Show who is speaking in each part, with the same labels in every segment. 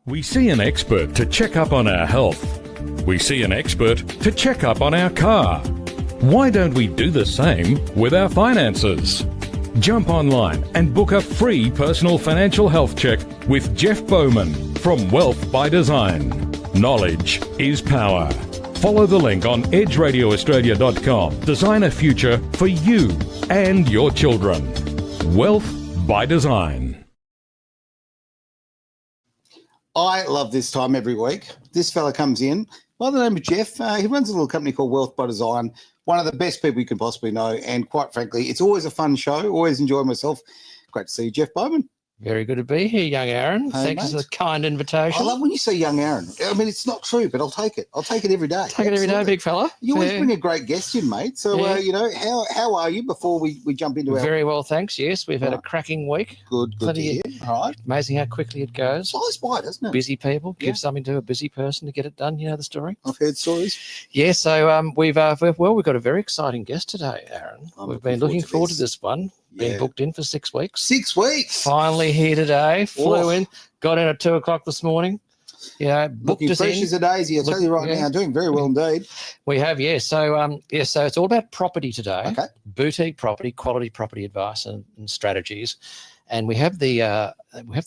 Speaker 1: We see an expert to check up on our health. We see an expert to check up on our car. Why don't we do the same with our finances? Jump online and book a free personal financial health check with Jeff Bowman from Wealth by Design. Knowledge is power. Follow the link on edgeradioaustralia.com. Design a future for you and your children. Wealth by Design.
Speaker 2: I love this time every week. This fella comes in by the name of Jeff. He runs a little company called Wealth by Design, one of the best people you can possibly know. And quite frankly, it's always a fun show. Always enjoy myself. Great to see you, Jeff Bowman.
Speaker 3: Very good to be here, young Aaron.
Speaker 2: Hey,
Speaker 3: Thanks
Speaker 2: mate.
Speaker 3: for the kind invitation.
Speaker 2: I love when you say young Aaron. I mean, it's not true, but I'll take it. I'll take it every day.
Speaker 3: Take it every day, big fella.
Speaker 2: You always
Speaker 3: Yeah.
Speaker 2: bring a great guest in, mate. So, how are you before we jump into our...
Speaker 3: Very well, thanks. Yes, we've had a cracking week.
Speaker 2: Good to hear. All right.
Speaker 3: Amazing how quickly it goes.
Speaker 2: Flies by, doesn't it?
Speaker 3: Busy people,
Speaker 2: Yeah.
Speaker 3: give something to a busy person to get it done. You know the story.
Speaker 2: I've heard stories.
Speaker 3: Yeah, so we've got a very exciting guest today, Aaron.
Speaker 2: I'm
Speaker 3: We've been looking forward to this one.
Speaker 2: Yeah.
Speaker 3: Been booked in for 6 weeks.
Speaker 2: 6 weeks.
Speaker 3: Finally here today. Flew
Speaker 2: Oh.
Speaker 3: in, got in at 2:00 this morning. Yeah, booked
Speaker 2: Looking
Speaker 3: us
Speaker 2: fresh
Speaker 3: in.
Speaker 2: as a daisy. I'll tell you right now, doing very well indeed.
Speaker 3: We have, yeah. So so it's all about property today.
Speaker 2: Okay.
Speaker 3: Boutique property, quality property advice and strategies. And we have the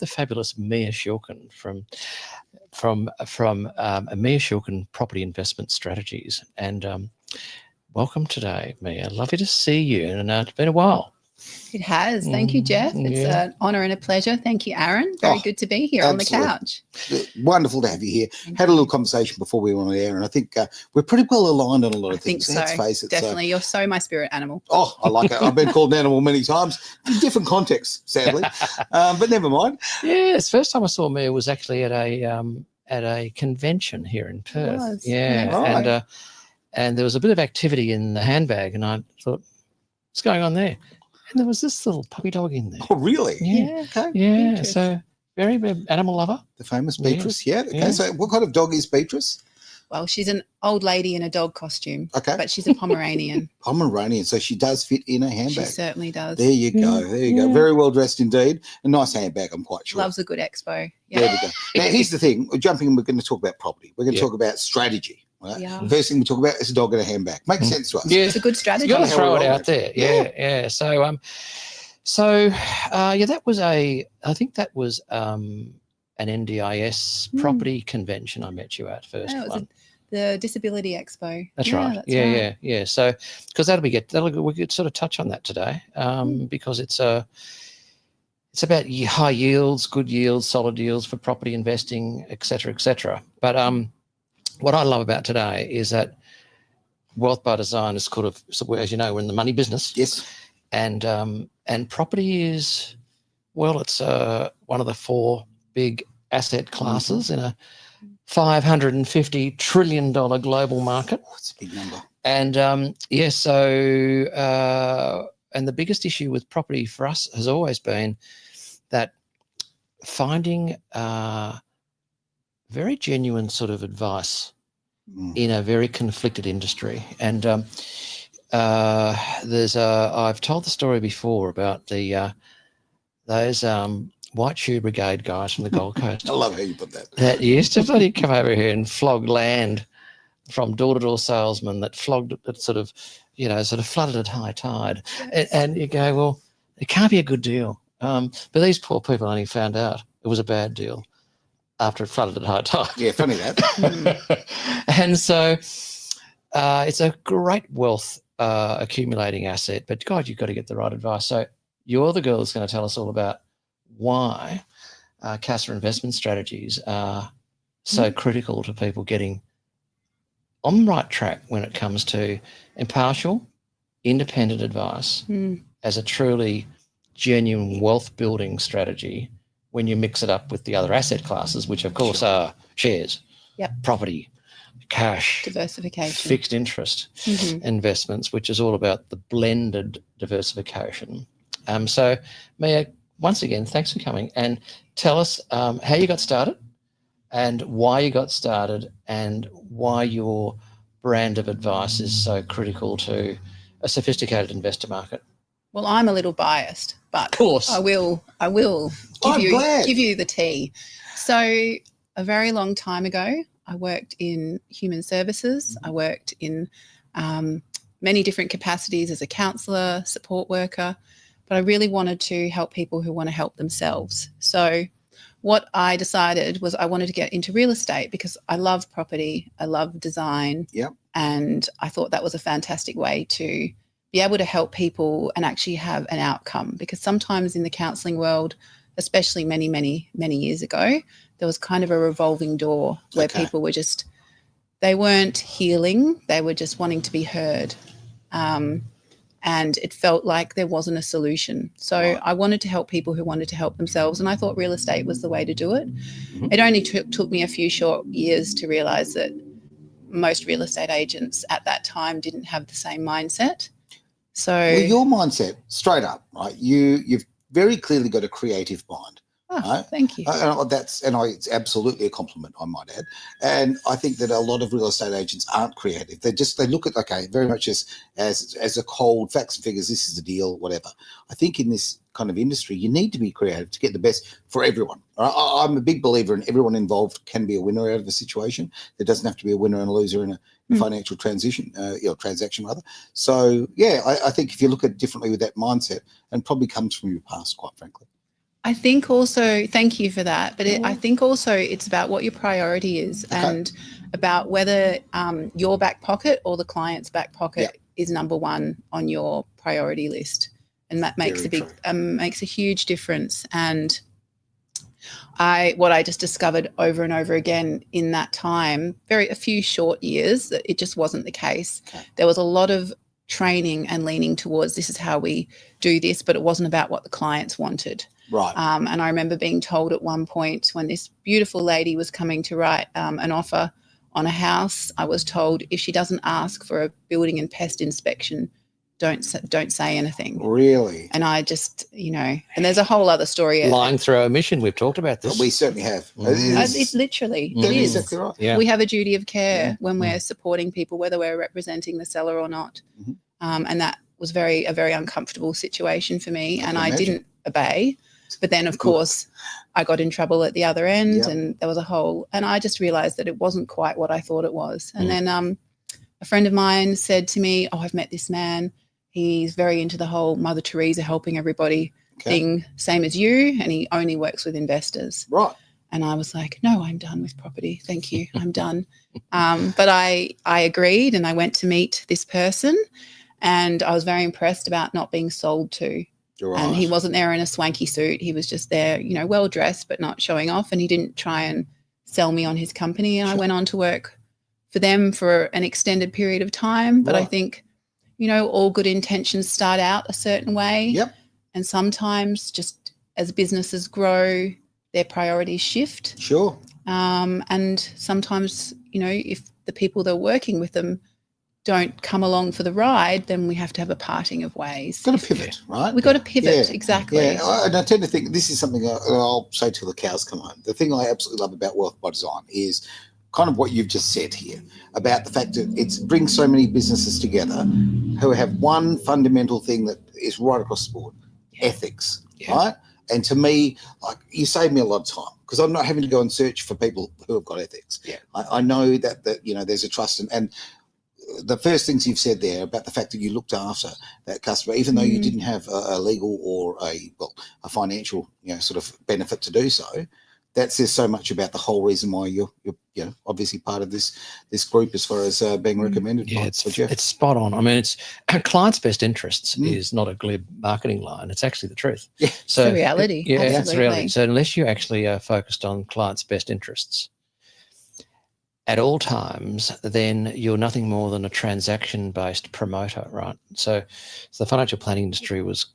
Speaker 3: fabulous Mia Shilkin from Mia Shilkin Property Investment Strategies. And welcome today, Mia. Lovely to see you. And it's been a while.
Speaker 4: It has. Thank you, Jeff. It's an honour and a pleasure. Thank you, Aaron. Very good to be here
Speaker 2: absolutely.
Speaker 4: on the couch.
Speaker 2: Wonderful to have you here. Had a little conversation before we went on air, and I think we're pretty well aligned on a lot of
Speaker 4: I think
Speaker 2: things.
Speaker 4: so.
Speaker 2: Let's face it.
Speaker 4: Definitely. You're so my spirit animal.
Speaker 2: Oh, I like it. I've been called an animal many times in different contexts, sadly. But never mind.
Speaker 3: Yeah, it's the first time I saw Mia was actually at a convention here in Perth.
Speaker 4: was.
Speaker 3: Yeah,
Speaker 2: Right.
Speaker 3: and there was a bit of activity in the handbag, and I thought, what's going on there? And there was this little puppy dog in there.
Speaker 2: Oh, really?
Speaker 3: Yeah.
Speaker 2: Okay.
Speaker 3: Yeah,
Speaker 4: Beatrice.
Speaker 3: so very animal lover.
Speaker 2: The famous Beatrice. Yeah. Okay.
Speaker 3: Yeah.
Speaker 2: So what kind of dog is Beatrice?
Speaker 4: Well, she's an old lady in a dog costume,
Speaker 2: Okay.
Speaker 4: but she's a Pomeranian.
Speaker 2: Pomeranian. So she does fit in a
Speaker 4: She
Speaker 2: handbag.
Speaker 4: certainly does.
Speaker 2: There you go. There you go.
Speaker 3: Yeah.
Speaker 2: Very well dressed indeed. A nice handbag, I'm quite sure.
Speaker 4: Loves a good expo.
Speaker 2: There
Speaker 4: Yeah.
Speaker 2: we go. Now, here's the thing. We're jumping and we're going to talk about property. We're going to
Speaker 3: Yeah.
Speaker 2: talk about strategy. Right?
Speaker 4: Yeah.
Speaker 2: The first thing we talk about is a dog in a handbag. Makes sense to us.
Speaker 3: Yeah,
Speaker 4: It's a good strategy.
Speaker 3: you got to
Speaker 2: How
Speaker 3: throw
Speaker 2: we
Speaker 3: it
Speaker 2: roll
Speaker 3: out
Speaker 2: it.
Speaker 3: there. Yeah. That was I think that was an NDIS property convention I met you at first.
Speaker 4: Yeah, it was
Speaker 3: one.
Speaker 4: the Disability Expo.
Speaker 3: That's
Speaker 4: Yeah,
Speaker 3: right.
Speaker 4: that's right.
Speaker 3: Yeah. So because we could sort of touch on that today because it's about high yields, good yields, solid yields for property investing, et cetera, et cetera. But what I love about today is that Wealth by Design is sort of, as you know, we're in the money business.
Speaker 2: Yes.
Speaker 3: And property is, well, it's one of the four big asset classes in a $550 trillion global market.
Speaker 2: Oh, it's a big number.
Speaker 3: And and the biggest issue with property for us has always been that finding very genuine sort of advice in a very conflicted industry. And I've told the story before about those White Shoe Brigade guys from the Gold Coast
Speaker 2: I love how you put that.
Speaker 3: that used to bloody come over here and flog land from door-to-door salesmen that flogged it sort of flooded at high tide. And you go, well, it can't be a good deal. But these poor people only found out it was a bad deal after it flooded at high tide.
Speaker 2: Yeah, funny that.
Speaker 3: And so it's a great wealth accumulating asset, but God, you've got to get the right advice. So you're the girl that's going to tell us all about why Casa investment strategies are so critical to people getting on the right track when it comes to impartial, independent advice as a truly genuine wealth building strategy when you mix it up with the other asset classes, which of course are shares, property, cash,
Speaker 4: Diversification.
Speaker 3: fixed interest investments, which is all about the blended diversification. So Mia, once again, thanks for coming and tell us how you got started and why you got started and why your brand of advice is so critical to a sophisticated investor market.
Speaker 4: Well, I'm a little biased, but
Speaker 3: Of course.
Speaker 4: I will give you the tea. So a very long time ago. I worked in human services. I worked in many different capacities as a counsellor, support worker, but I really wanted to help people who want to help themselves. So what I decided was I wanted to get into real estate because I love property, I love design, and I thought that was a fantastic way to be able to help people and actually have an outcome, because sometimes in the counselling world, especially many, many, many years ago, there was kind of a revolving door where people were just, they weren't healing, they were just wanting to be heard. And it felt like there wasn't a solution. So I wanted to help people who wanted to help themselves, and I thought real estate was the way to do it. It only took me a few short years to realise that most real estate agents at that time didn't have the same mindset. So
Speaker 2: your mindset, straight up, right? You've very clearly got a creative mind. Right?
Speaker 4: Thank you.
Speaker 2: It's absolutely a compliment, I might add. And I think that a lot of real estate agents aren't creative. They look at, very much as a cold facts and figures, this is the deal, whatever. I think in this kind of industry, you need to be creative to get the best for everyone. I'm a big believer in everyone involved can be a winner out of a situation. There doesn't have to be a winner and a loser in a financial transaction rather. So, I think if you look at it differently with that mindset, and probably comes from your past, quite frankly.
Speaker 4: I think also, thank you for that, but I think also it's about what your priority is and about whether your back pocket or the client's back pocket is number one on your priority list. And that makes makes a huge difference. And what I just discovered over and over again in that time, a few short years, that it just wasn't the case. There was a lot of training and leaning towards this is how we do this, but it wasn't about what the clients wanted.
Speaker 2: Right.
Speaker 4: And I remember being told at one point when this beautiful lady was coming to write an offer on a house, I was told if she doesn't ask for a building and pest inspection, don't say anything.
Speaker 2: Really?
Speaker 4: And I just, and there's a whole other story.
Speaker 3: Lying through omission. We've talked about this.
Speaker 2: We certainly have.
Speaker 4: It literally is.
Speaker 2: Exactly right.
Speaker 3: Yeah.
Speaker 4: We have a duty of care when we're supporting people, whether we're representing the seller or not. And that was a very uncomfortable situation for me. And I didn't obey. But then, of course, I got in trouble at the other end and there was and I just realised that it wasn't quite what I thought it was. And then a friend of mine said to me, I've met this man. He's very into the whole Mother Teresa helping everybody thing, same as you, and he only works with investors.
Speaker 2: Right.
Speaker 4: And I was like, no, I'm done with property. Thank you. I'm done. But I agreed and I went to meet this person and I was very impressed about not being sold to.
Speaker 2: Right.
Speaker 4: And he wasn't there in a swanky suit. He was just there, well dressed, but not showing off. And he didn't try and sell me on his company. And I went on to work for them for an extended period of time. But I think, all good intentions start out a certain way.
Speaker 2: Yep.
Speaker 4: And sometimes just as businesses grow, their priorities shift.
Speaker 2: Sure.
Speaker 4: And sometimes, if the people that are working with them don't come along for the ride, then we have to have a parting of ways.
Speaker 2: Got to pivot, right?
Speaker 4: We've got to pivot, exactly.
Speaker 2: Yeah, and I tend to think this is something I'll say till the cows come home. The thing I absolutely love about Wealth by Design is kind of what you've just said here about the fact that it brings so many businesses together who have one fundamental thing that is right across the board, ethics, right? And to me, you save me a lot of time because I'm not having to go and search for people who have got ethics. Yeah. I know that there's a trust and the first things you've said there about the fact that you looked after that customer, even though you didn't have a legal or a financial, sort of benefit to do so, that says so much about the whole reason why you're obviously part of this group as far as being recommended.
Speaker 3: Yeah, it's spot on. I mean, it's client's best interests is not a glib marketing line. It's actually the truth.
Speaker 2: Yeah,
Speaker 3: so
Speaker 4: it's the reality.
Speaker 3: It's the reality. So unless you actually are focused on client's best interests at all times, then you're nothing more than a transaction-based promoter, right? So the financial planning industry was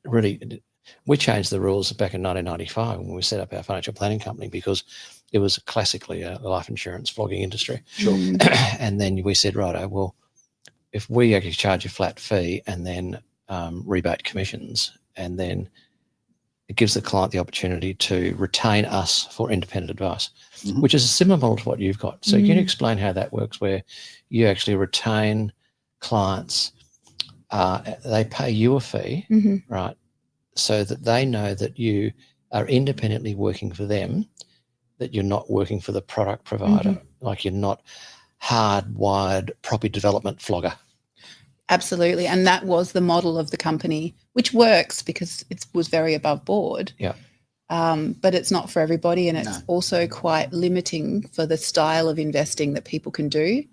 Speaker 3: really, we changed the rules back in 1995 when we set up our financial planning company because it was classically a life insurance flogging industry.
Speaker 2: Sure.
Speaker 3: And then we said, righto, well, if we actually charge a flat fee and then rebate commissions, and then it gives the client the opportunity to retain us for independent advice, which is similar to what you've got. So can you explain how that works, where you actually retain clients, they pay you a fee, right, so that they know that you are independently working for them. that you're not working for the product provider, like you're not hardwired property development flogger.
Speaker 4: Absolutely. And that was the model of the company, which works because it was very above board.
Speaker 3: Yeah.
Speaker 4: But it's not for everybody, and it's also quite limiting for the style of investing that people can do.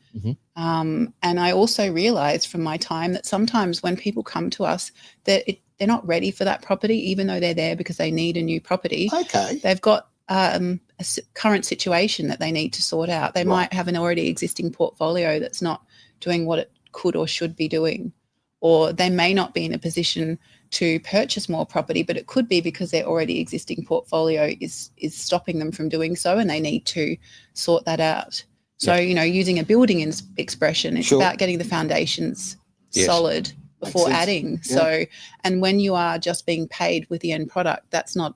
Speaker 4: And I also realised from my time that sometimes when people come to us, they're not ready for that property, even though they're there because they need a new property.
Speaker 2: Okay.
Speaker 4: They've got current situation that they need to sort out. They might have an already existing portfolio that's not doing what it could or should be doing, or they may not be in a position to purchase more property, but it could be because their already existing portfolio is stopping them from doing so, and they need to sort that out. So, using a building expression, it's about getting the foundations solid before adding. Yeah. So, and when you are just being paid with the end product, that's not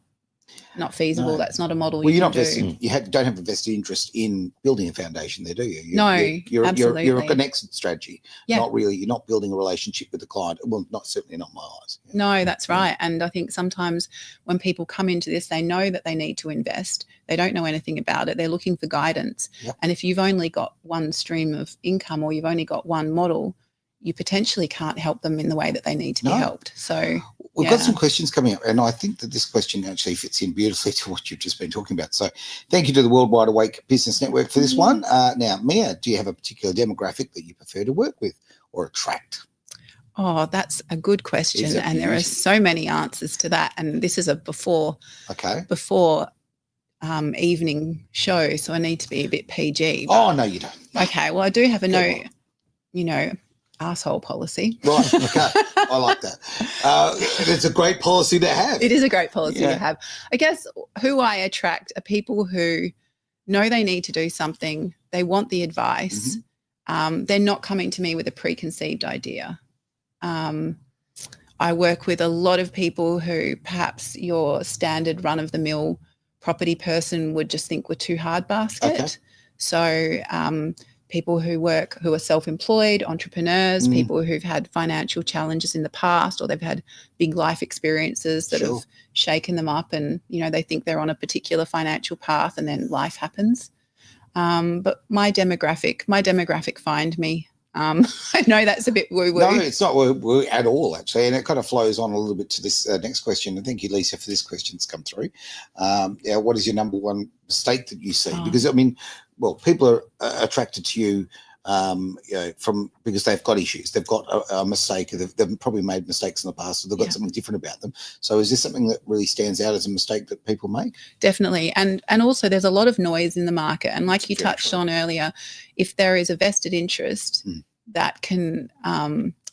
Speaker 4: feasible. No. That's not a model you can do.
Speaker 2: You don't have a vested interest in building a foundation there, do you?
Speaker 4: Absolutely.
Speaker 2: You're an exit strategy. Not really. You're not building a relationship with the client. Well, certainly not in my eyes. Yeah.
Speaker 4: No, that's right. And I think sometimes when people come into this, they know that they need to invest. They don't know anything about it. They're looking for guidance. Yep. And if you've only got one stream of income, or you've only got one model, you potentially can't help them in the way that they need to be helped. So
Speaker 2: we've got some questions coming up, and I think that this question actually fits in beautifully to what you've just been talking about. So thank you to the Worldwide Awake Business Network for this one. Now, Mia, do you have a particular demographic that you prefer to work with or attract?
Speaker 4: Oh, that's a good question. And there are so many answers to that. And this is a before evening show, so I need to be a bit PG.
Speaker 2: Oh, no, you don't.
Speaker 4: Okay, well, I do have a asshole policy.
Speaker 2: Right, okay. I like that. It's a great policy to have.
Speaker 4: It is a great policy to have. I guess who I attract are people who know they need to do something, they want the advice, they're not coming to me with a preconceived idea. I work with a lot of people who perhaps your standard run-of-the-mill property person would just think were too hard basket. Okay. So people who are self-employed, entrepreneurs, people who've had financial challenges in the past, or they've had big life experiences that have shaken them up, and they think they're on a particular financial path, and then life happens. But my demographic find me. I know that's a bit woo-woo.
Speaker 2: No, it's not woo-woo at all, actually, and it kind of flows on a little bit to this next question. And thank you, Lisa, for this question that's come through. What is your number one mistake that you see? Because, people are attracted to you, because they've got issues. They've got a mistake. They've probably made mistakes in the past, so they've got something different about them. So is this something that really stands out as a mistake that people make? Definitely.
Speaker 4: And also there's a lot of noise in the market. And like you touched on earlier, if there is a vested interest that can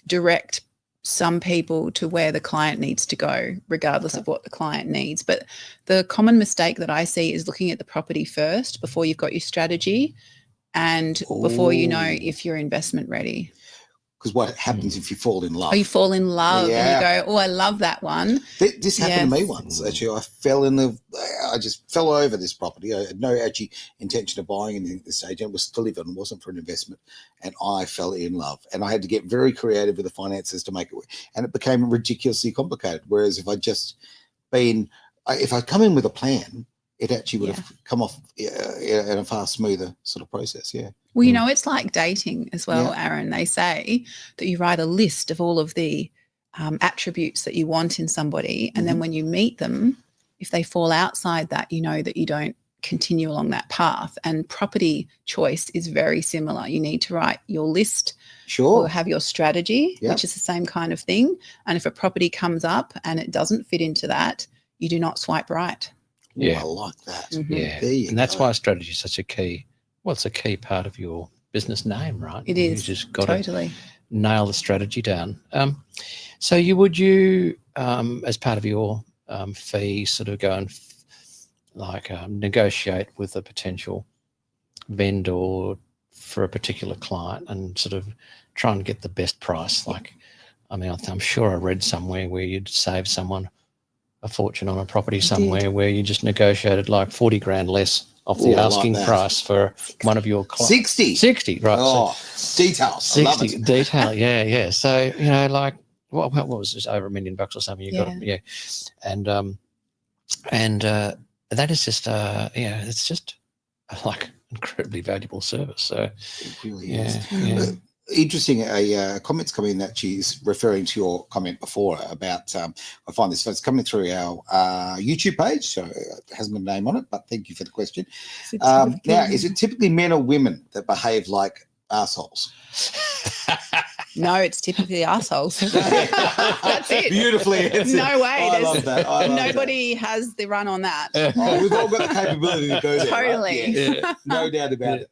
Speaker 4: direct some people to where the client needs to go, regardless of what the client needs. But the common mistake that I see is looking at the property first before you've got your strategy, and before you know if you're investment ready.
Speaker 2: Because what happens if you fall in love?
Speaker 4: Oh, you fall in love and you go, oh, I love that one.
Speaker 2: This happened to me once, actually. I just fell over this property. I had no actually intention of buying anything at this stage. It was to live in, it wasn't for an investment. And I fell in love. And I had to get very creative with the finances to make it work. And it became ridiculously complicated. Whereas if I'd come in with a plan, it actually would have come off in a far smoother sort of process,
Speaker 4: Well, it's like dating as well, Aaron. They say that you write a list of all of the attributes that you want in somebody, and then when you meet them, if they fall outside that, you know that you don't continue along that path. And property choice is very similar. You need to write your list or have your strategy, which is the same kind of thing. And if a property comes up and it doesn't fit into that, you do not swipe right.
Speaker 2: Yeah, I like that.
Speaker 3: And that's why strategy is such a key. Well, it's a key part of your business name, right?
Speaker 4: It is.
Speaker 3: You just got to nail the strategy down. So you as part of your fee, sort of go and negotiate with a potential vendor for a particular client and sort of try and get the best price. I'm sure I read somewhere where you'd save someone a fortune on a property somewhere where you just negotiated like 40 grand less off the asking price for one of your clients. 60, right.
Speaker 2: Oh, details.
Speaker 3: 60, detail, yeah. So, what was this, over $1 million or something you got? Yeah. And that is just, it's just like incredibly valuable service. So
Speaker 2: It really
Speaker 3: yeah,
Speaker 2: is.
Speaker 3: yeah.
Speaker 2: Interesting. A comment's come in that she's referring to your comment before about. I find this it's coming through our YouTube page, so it hasn't got a name on it. But thank you for the question. Now, is it typically men or women that behave like assholes?
Speaker 4: No, it's typically assholes. That's it.
Speaker 2: Beautifully answered.
Speaker 4: No way.
Speaker 2: I love that. I love
Speaker 4: Nobody has the run on that.
Speaker 2: that. Oh, we've all got the capability to go there.
Speaker 4: Totally.
Speaker 2: Right? Yeah.
Speaker 3: Yeah.
Speaker 2: No doubt about it.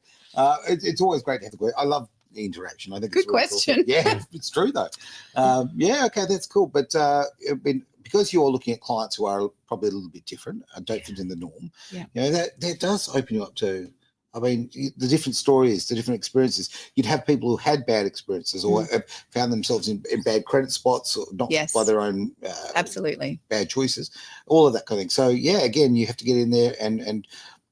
Speaker 2: It's always great to have a question. I love the interaction. I think
Speaker 4: Good
Speaker 2: it's really
Speaker 4: question.
Speaker 2: Cool. Yeah, it's true though. Yeah, okay, that's cool. But because you're looking at clients who are probably a little bit different and don't fit in the norm,
Speaker 4: Yeah.
Speaker 2: you know, that does open you up to. I mean, the different stories, the different experiences. You'd have people who had bad experiences or have found themselves in bad credit spots, or not
Speaker 4: Yes.
Speaker 2: by their own
Speaker 4: Absolutely.
Speaker 2: bad choices, all of that kind of thing. So, yeah, again, you have to get in there and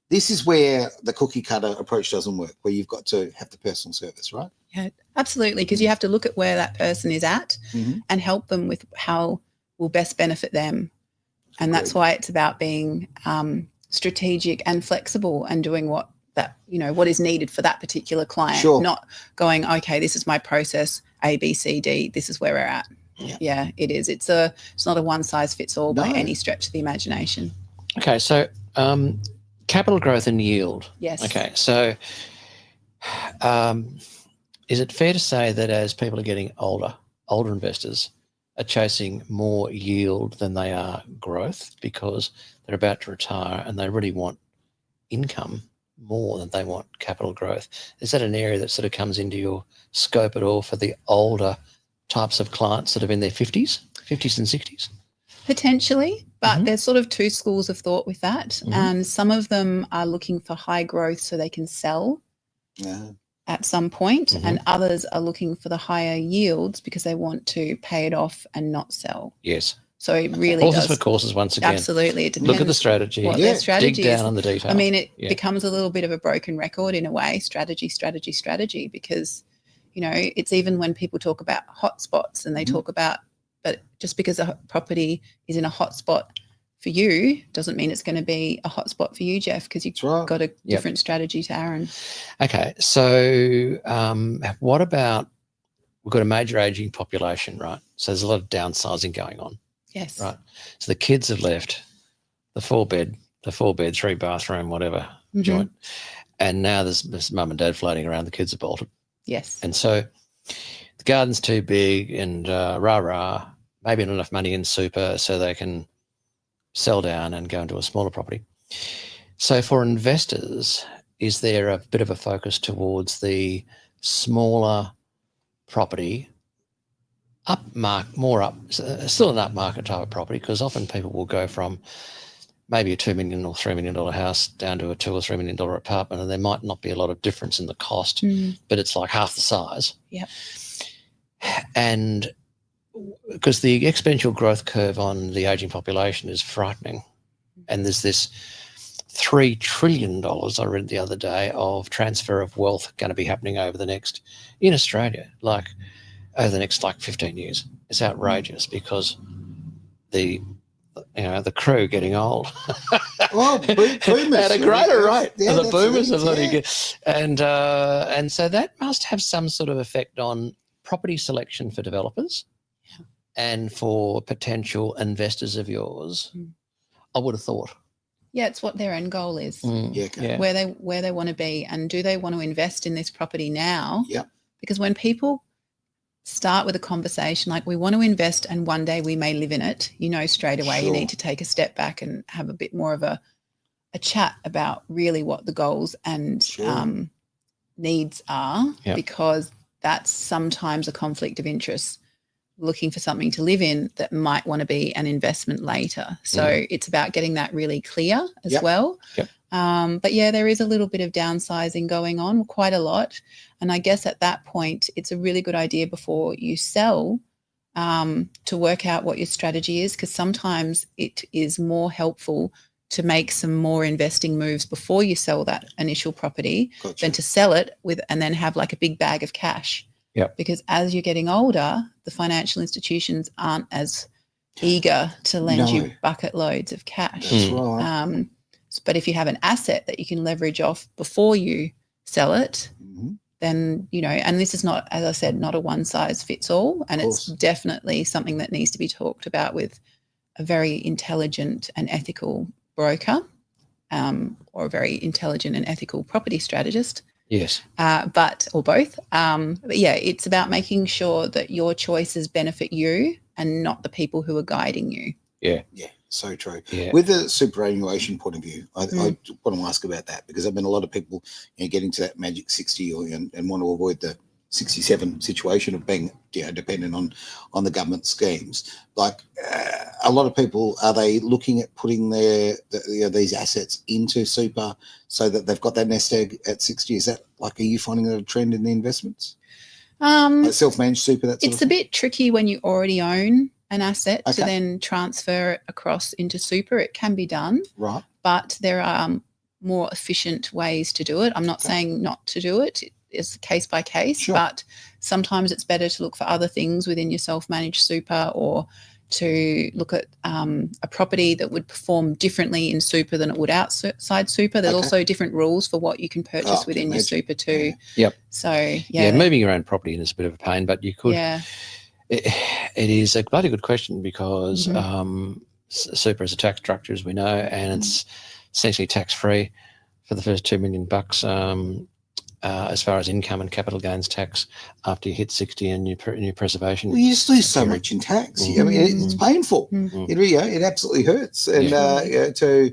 Speaker 2: this is where the cookie cutter approach doesn't work, where you've got to have the personal service, right?
Speaker 4: Yeah, absolutely. Because you have to look at where that person is at
Speaker 2: Mhm.
Speaker 4: and help them with how will best benefit them. And that's
Speaker 2: Agreed.
Speaker 4: why it's about being strategic and flexible and doing what is needed for that particular client.
Speaker 2: Sure.
Speaker 4: Not going, okay, this is my process, A, B, C, D, this is where we're at. Yeah, it is. It's not a one size fits all by
Speaker 2: No.
Speaker 4: any stretch of the imagination.
Speaker 3: Okay, so capital growth and yield.
Speaker 4: Yes.
Speaker 3: Okay, so is it fair to say that as people are getting older investors are chasing more yield than they are growth because they're about to retire and they really want income more than they want capital growth? Is that an area that sort of comes into your scope at all for the older types of clients that are in their 50s and 60s?
Speaker 4: Potentially, but there's sort of two schools of thought with that. And some of them are looking for high growth so they can sell
Speaker 2: Yeah.
Speaker 4: at some point, and others are looking for the higher yields because they want to pay it off and not sell.
Speaker 3: Yes.
Speaker 4: So it really
Speaker 3: Horses
Speaker 4: does.
Speaker 3: for courses once again.
Speaker 4: Absolutely. It depends
Speaker 3: Look at the strategy.
Speaker 4: what
Speaker 2: Yeah.
Speaker 4: their strategy
Speaker 3: Dig down
Speaker 4: is.
Speaker 3: on the detail.
Speaker 4: I mean, it
Speaker 3: Yeah.
Speaker 4: becomes a little bit of a broken record in a way, strategy, because, it's even when people talk about hotspots and they talk about, but just because a property is in a hotspot for you doesn't mean it's going to be a hotspot for you, Jeff, because you've
Speaker 2: That's right.
Speaker 4: got a different strategy to Aaron.
Speaker 3: Okay, so what about, we've got a major aging population, right? So there's a lot of downsizing going on,
Speaker 4: Yes.
Speaker 3: right? So the kids have left the four bed, 3-bathroom, whatever joint, and now there's mum and dad floating around. The kids are bolted,
Speaker 4: Yes.
Speaker 3: and so the garden's too big, and maybe not enough money in super, so they can sell down and go into a smaller property. So for investors, is there a bit of a focus towards the smaller property, more up, still an upmarket type of property, because often people will go from maybe a $2 million or $3 million house down to a $2 or $3 million apartment, and there might not be a lot of difference in the cost, but it's like half the size.
Speaker 4: Yep.
Speaker 3: And because the exponential growth curve on the aging population is frightening, and there's this $3 trillion, I read the other day, of transfer of wealth going to be happening over the next, in Australia, like over the next 15 years. It's outrageous because the crew getting old.
Speaker 2: Well, boomers.
Speaker 3: At a greater rate.
Speaker 2: Yeah,
Speaker 3: the
Speaker 2: that's
Speaker 3: boomers
Speaker 2: it,
Speaker 3: are letting
Speaker 2: yeah.
Speaker 3: it. And so that must have some sort of effect on property selection for developers and for potential investors of yours, I would have thought.
Speaker 4: Yeah, it's what their end goal is.
Speaker 2: Yeah, okay.
Speaker 4: Where they want to be, and do they want to invest in this property now?
Speaker 2: Yeah.
Speaker 4: Because when people start with a conversation like, we want to invest and one day we may live in it, straight away you
Speaker 2: Sure.
Speaker 4: need to take a step back and have a bit more of a chat about really what the goals and
Speaker 2: Sure.
Speaker 4: needs are,
Speaker 3: Yep.
Speaker 4: because that's sometimes a conflict of interest, looking for something to live in that might want to be an investment later. So it's about getting that really clear as
Speaker 2: Yep.
Speaker 4: well.
Speaker 3: Yep.
Speaker 4: But yeah, there is a little bit of downsizing going on, quite a lot. And I guess at that point, it's a really good idea before you sell to work out what your strategy is, because sometimes it is more helpful to make some more investing moves before you sell that initial property
Speaker 2: Gotcha.
Speaker 4: than to sell it and then have like a big bag of cash.
Speaker 3: Yep.
Speaker 4: Because as you're getting older, the financial institutions aren't as eager to lend you
Speaker 2: No.
Speaker 4: bucket loads of cash.
Speaker 2: That's right.
Speaker 4: But if you have an asset that you can leverage off before you sell it, then, and this is not, as I said, not a one size fits all. And it's definitely something that needs to be talked about with a very intelligent and ethical broker, or a very intelligent and ethical property strategist.
Speaker 3: Yes.
Speaker 4: Or both. But yeah, it's about making sure that your choices benefit you and not the people who are guiding you.
Speaker 3: Yeah.
Speaker 2: Yeah, so true.
Speaker 3: Yeah.
Speaker 2: With a superannuation point of view, I want to ask about that, because I've been a lot of people getting to that magic 60 and want to avoid the 67 situation of being dependent on the government schemes. Like a lot of people, are they looking at putting these assets into super so that they've got that nest egg at 60? Is that are you finding that a trend in the investments? Self-managed super, that sort
Speaker 4: it's
Speaker 2: of
Speaker 4: a bit tricky when you already own an asset to
Speaker 2: Okay.
Speaker 4: then transfer it across into super. It can be done,
Speaker 2: right?
Speaker 4: but there are more efficient ways to do it. I'm not saying not to do it. It's case by case,
Speaker 2: Sure.
Speaker 4: but sometimes it's better to look for other things within your self-managed super, or to look at a property that would perform differently in super than it would outside super. There's
Speaker 2: Okay.
Speaker 4: also different rules for what you can purchase within your super too.
Speaker 3: Yep.
Speaker 4: So
Speaker 3: Yeah, moving your own property is a bit of a pain, but you could.
Speaker 4: Yeah.
Speaker 3: It is a bloody good question, because super is a tax structure, as we know, and it's essentially tax-free for the first $2 million as far as income and capital gains tax after you hit 60 and your preservation.
Speaker 2: Well, you just lose so much in tax. I mean, it's painful. It absolutely hurts. And to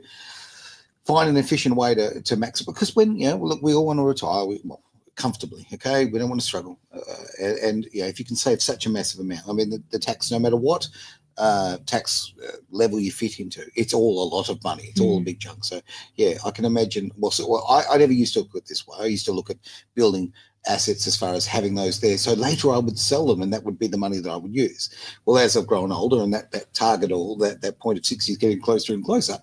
Speaker 2: find an efficient way to max it, because when look, we all want to retire comfortably. Okay, we don't want to struggle. And if you can save such a massive amount, I mean, the tax, no matter what tax level you fit into, it's all a lot of money. It's all a big chunk. So yeah, I can imagine. I never used to look at it this way. I used to look at building assets as far as having those there, so later I would sell them and that would be the money that I would use. Well, as I've grown older and that target, or that point of 60 is getting closer and closer,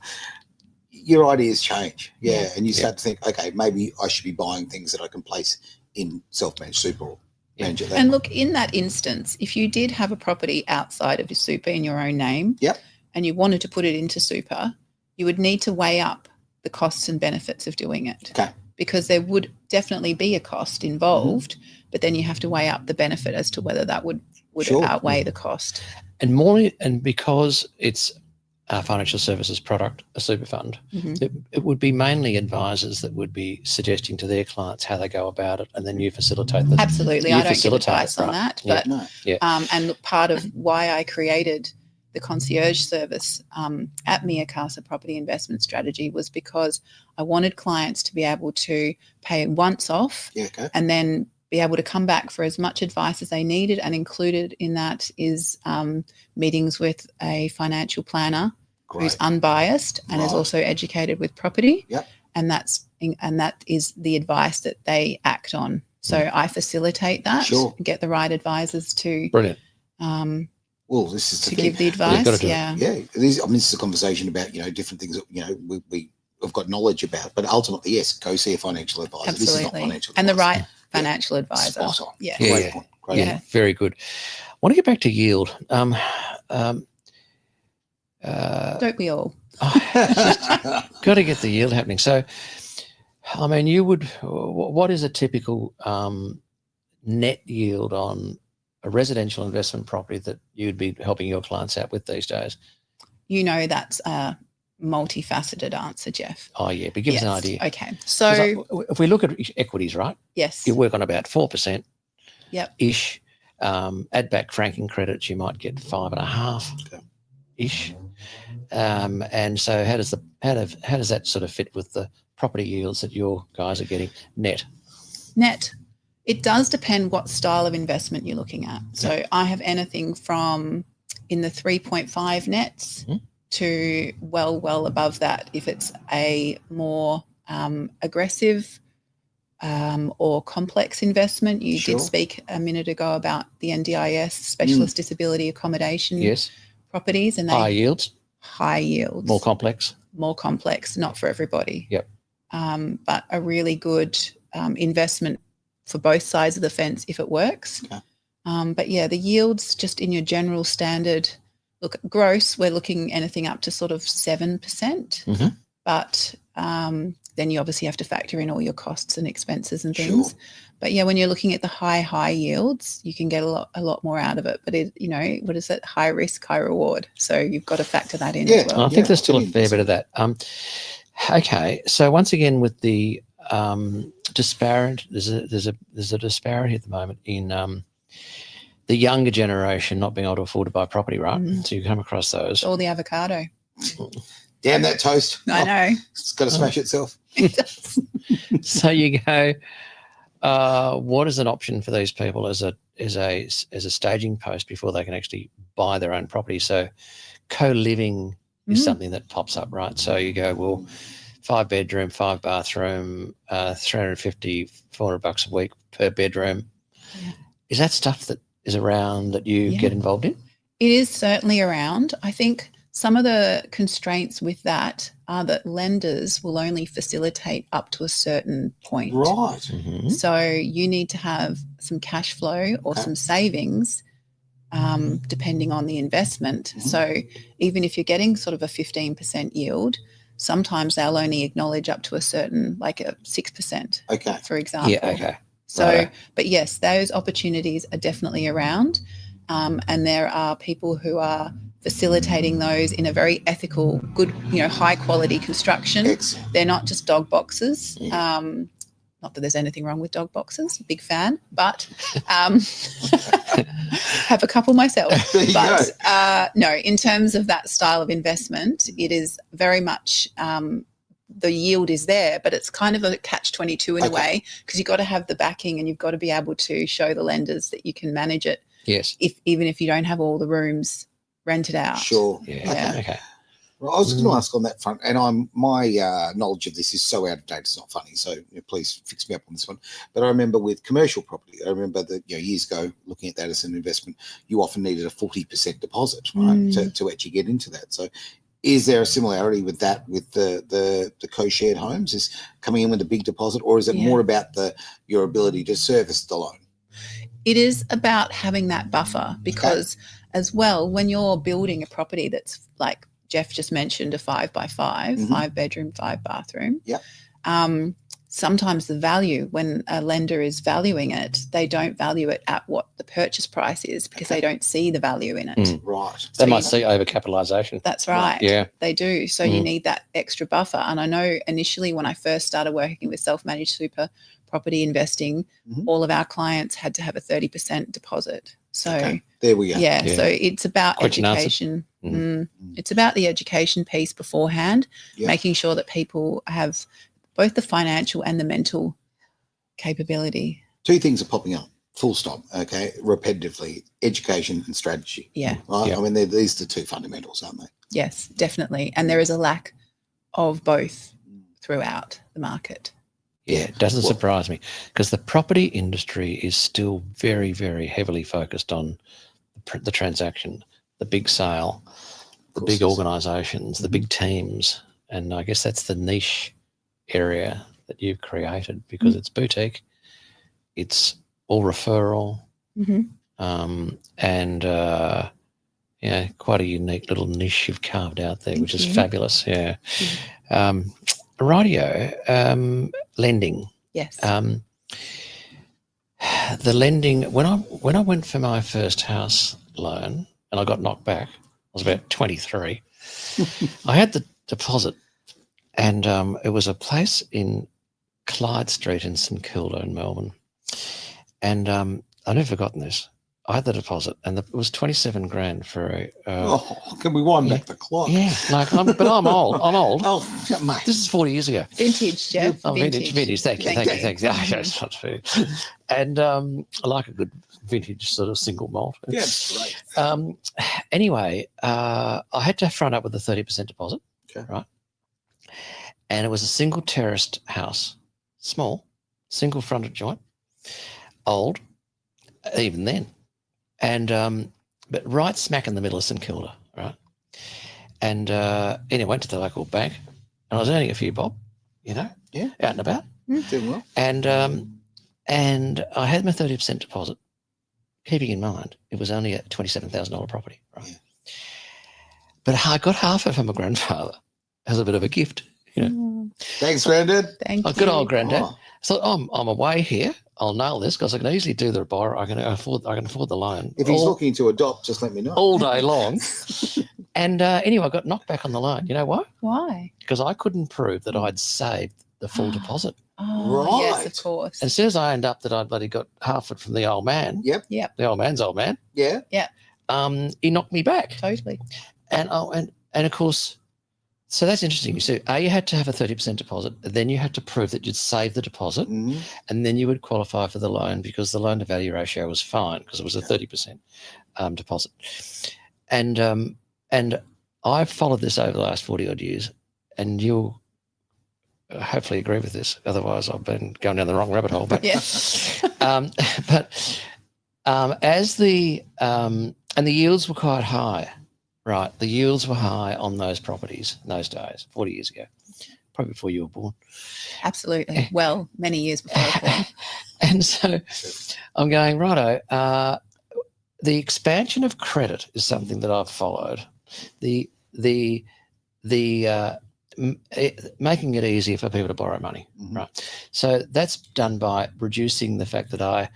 Speaker 2: your ideas change. And you start to think, okay, maybe I should be buying things that I can place in self-managed super, or manage it that
Speaker 4: And
Speaker 2: way.
Speaker 4: look, in that instance, if you did have a property outside of your super in your own name, and you wanted to put it into super, you would need to weigh up the costs and benefits of doing it.
Speaker 2: Okay.
Speaker 4: Because there would definitely be a cost involved, but then you have to weigh up the benefit as to whether that would outweigh the cost.
Speaker 3: And because it's a financial services product, a super fund, it would be mainly advisors that would be suggesting to their clients how they go about it, and then you facilitate the
Speaker 4: Absolutely. I don't give advice on that. But and look, part of why I created the concierge service at Mia Casa Property Investment Strategy was because I wanted clients to be able to pay once off and then be able to come back for as much advice as they needed, and included in that is meetings with a financial planner who's unbiased and is also educated with property. And that is the advice that they act on. So I facilitate that, get the right advisors to
Speaker 2: well, this is the
Speaker 4: to
Speaker 2: thing.
Speaker 4: give the advice.
Speaker 2: This is a conversation about we have got knowledge about, but ultimately, yes, go see a financial advisor.
Speaker 4: Absolutely.
Speaker 2: This is not financial
Speaker 4: and
Speaker 2: advice.
Speaker 4: The right financial advisor.
Speaker 2: Spot on.
Speaker 4: Yeah.
Speaker 2: Great point.
Speaker 3: Very good. I want to get back to yield.
Speaker 4: Don't we all?
Speaker 3: Got to get the yield happening. So, I mean, what is a typical net yield on a residential investment property that you'd be helping your clients out with these days?
Speaker 4: That's a multifaceted answer, Jeff.
Speaker 3: Oh, yeah, but give us an idea.
Speaker 4: Okay. So
Speaker 3: if we look at equities, right?
Speaker 4: Yes.
Speaker 3: You work on about 4%.
Speaker 4: Yep.
Speaker 3: Ish. Add back franking credits, you might get 5.5 ish. And so how does that sort of fit with the property yields that your guys are getting net?
Speaker 4: It does depend what style of investment you're looking at. So I have anything from in the 3.5 nets to well above that if it's a more aggressive or complex investment. You did speak a minute ago about the NDIS, specialist disability accommodation properties, and
Speaker 3: high yields, more complex,
Speaker 4: not for everybody. But a really good investment for both sides of the fence if it works. But yeah, the yields just in your general standard, look, gross, we're looking anything up to sort of 7%. but then you obviously have to factor in all your costs and expenses and things.
Speaker 2: Sure.
Speaker 4: But yeah, when you're looking at the high yields, you can get a lot more out of it. But what is it? High risk, high reward. So you've got to factor that in as well.
Speaker 3: I think there's still a fair bit of that. Okay, so once again, with the disparity, there's a disparity at the moment in the younger generation not being able to afford to buy property, right? So you come across those.
Speaker 4: All the avocado.
Speaker 2: Damn that toast.
Speaker 4: I know.
Speaker 2: It's got to smash itself.
Speaker 4: It does.
Speaker 3: So you go, what is an option for these people as a staging post before they can actually buy their own property? So co-living is something that pops up, right? So you go, well, 5 bedroom, 5 bathroom, $350, $400 a week per bedroom.
Speaker 4: Yeah.
Speaker 3: Is that stuff that is around that you get involved in?
Speaker 4: It is certainly around. I think some of the constraints with that are that lenders will only facilitate up to a certain point.
Speaker 2: Right.
Speaker 4: So you need to have some cash flow or some savings depending on the investment. So even if you're getting sort of a 15% yield, sometimes they'll only acknowledge up to a certain, like a 6%, for example.
Speaker 3: Yeah, okay.
Speaker 4: So, but yes, those opportunities are definitely around. And there are people who are facilitating those in a very ethical, good, high quality construction.
Speaker 2: Excellent.
Speaker 4: They're not just dog boxes. Not that there's anything wrong with dog boxes, big fan, but have a couple myself.
Speaker 2: There you go.
Speaker 4: No, in terms of that style of investment, it is very much the yield is there, but it's kind of a catch-22 in a way, because you've got to have the backing and you've got to be able to show the lenders that you can manage it.
Speaker 3: Yes.
Speaker 4: Even if you don't have all the rooms rented out.
Speaker 2: Sure.
Speaker 3: Yeah. Okay.
Speaker 2: Well, I was going to ask on that front, and my knowledge of this is so out of date, it's not funny. So please fix me up on this one. But I remember with commercial property, I remember that years ago, looking at that as an investment, you often needed a 40% deposit, right, to actually get into that. So, is there a similarity with that with the co-shared homes? Is coming in with a big deposit, or is it more about your ability to service the loan?
Speaker 4: It is about having that buffer because, as well, when you're building a property that's like Jeff just mentioned, a 5 by 5, 5 bedroom, 5 bathroom.
Speaker 2: Yeah.
Speaker 4: Sometimes the value, when a lender is valuing it, they don't value it at what the purchase price is because they don't see the value in it.
Speaker 2: Right.
Speaker 3: They might see overcapitalisation.
Speaker 4: That's right.
Speaker 3: Yeah.
Speaker 4: They do. So you need that extra buffer. And I know initially when I first started working with self-managed super property investing, all of our clients had to have a 30% deposit. So
Speaker 2: there we go.
Speaker 4: Yeah. So it's about education. It's about the education piece beforehand, making sure that people have both the financial and the mental capability.
Speaker 2: 2 things are popping up, full stop, repetitively, education and strategy.
Speaker 4: Yeah.
Speaker 2: Right?
Speaker 3: Yeah.
Speaker 2: I mean, these are the 2 fundamentals, aren't they?
Speaker 4: Yes, definitely. And there is a lack of both throughout the market.
Speaker 3: Yeah, it doesn't surprise me because the property industry is still very, very heavily focused on the transaction, the big sale, the big organisations, the big teams. And I guess that's the niche area that you've created because it's boutique, it's all referral, and quite a unique little niche you've carved out there, which is fabulous. Yeah. Rightio, lending.
Speaker 4: Yes.
Speaker 3: The lending, when I went for my first house loan and I got knocked back, I was about 23. I had the deposit and it was a place in Clyde Street in St Kilda in Melbourne. And I've never forgotten this. I had the deposit and it was 27 grand for a...
Speaker 2: can we wind back the clock?
Speaker 3: Yeah, but I'm old.
Speaker 2: Oh, mate.
Speaker 3: This is 40 years ago.
Speaker 4: Vintage, Jeff.
Speaker 3: Oh, vintage. Thank you. That's not food. And I like a good vintage sort of single malt.
Speaker 2: Yeah, it's great.
Speaker 3: Anyway, I had to front up with a 30% deposit, right? And it was a single terraced house, small, single fronted joint, old, even then. And but right smack in the middle of St Kilda, right? And anyway, went to the local bank and I was earning a few bob, out and about.
Speaker 2: Doing well.
Speaker 3: And I had my 30% deposit, keeping in mind it was only a $27,000 property, right? Yeah. But I got half of it from my grandfather as a bit of a gift,
Speaker 2: Thanks, Grandad.
Speaker 4: Thank you.
Speaker 3: Good old granddad.
Speaker 2: Oh,
Speaker 3: So I'm away here. I'll nail this because I can easily do the borrow. I can afford the loan.
Speaker 2: if he's looking to adopt, just let me know.
Speaker 3: all day long. And anyway, I got knocked back on the loan. You know why?
Speaker 4: Why?
Speaker 3: Because I couldn't prove that I'd saved the full deposit.
Speaker 4: Oh, yes,
Speaker 2: Right.
Speaker 4: of course.
Speaker 3: And as soon as I end up that I'd bloody got half it from the old man,
Speaker 2: Yep.
Speaker 3: the old man's old man,
Speaker 2: Yeah.
Speaker 3: he knocked me back.
Speaker 4: Totally.
Speaker 3: And of course, so that's interesting. So you had to have a 30% deposit, then you had to prove that you'd saved the deposit,
Speaker 2: Mhm.
Speaker 3: and then you would qualify for the loan because the loan to value ratio was fine because it was a 30% deposit. And I've followed this over the last 40 odd years, and you'll hopefully agree with this. Otherwise, I've been going down the wrong rabbit hole. But
Speaker 4: Yes.
Speaker 3: as the and the yields were quite high, right? The yields were high on those properties in those days, 40 years ago, probably before you were born.
Speaker 4: Absolutely. Well, many years before I was born.
Speaker 3: And so I'm going, righto, the expansion of credit is something that I've followed. Making it easier for people to borrow money,
Speaker 2: Mhm.
Speaker 3: right? So that's done by reducing the fact that I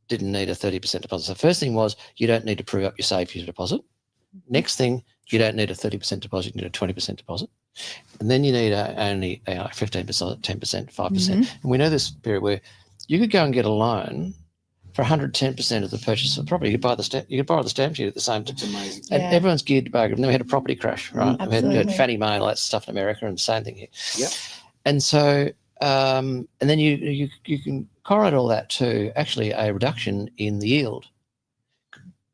Speaker 3: didn't need a 30% deposit. So first thing was you don't need to prove up your safety deposit. Next thing, you don't need a 30% deposit, you need a 20% deposit. And then you need only 15%, 10%, 5%. And we know this period where you could go and get a loan for 110% of the purchase of the property. You could borrow the stamp duty at the same time.
Speaker 2: It's amazing.
Speaker 3: And
Speaker 4: Yeah.
Speaker 3: everyone's geared to bargain. And then we had a property crash, right? We had
Speaker 4: Absolutely.
Speaker 3: Fannie Mae and all that stuff in America, and the same thing here.
Speaker 2: Yep.
Speaker 3: And so, and then you can correlate all that to actually a reduction in the yield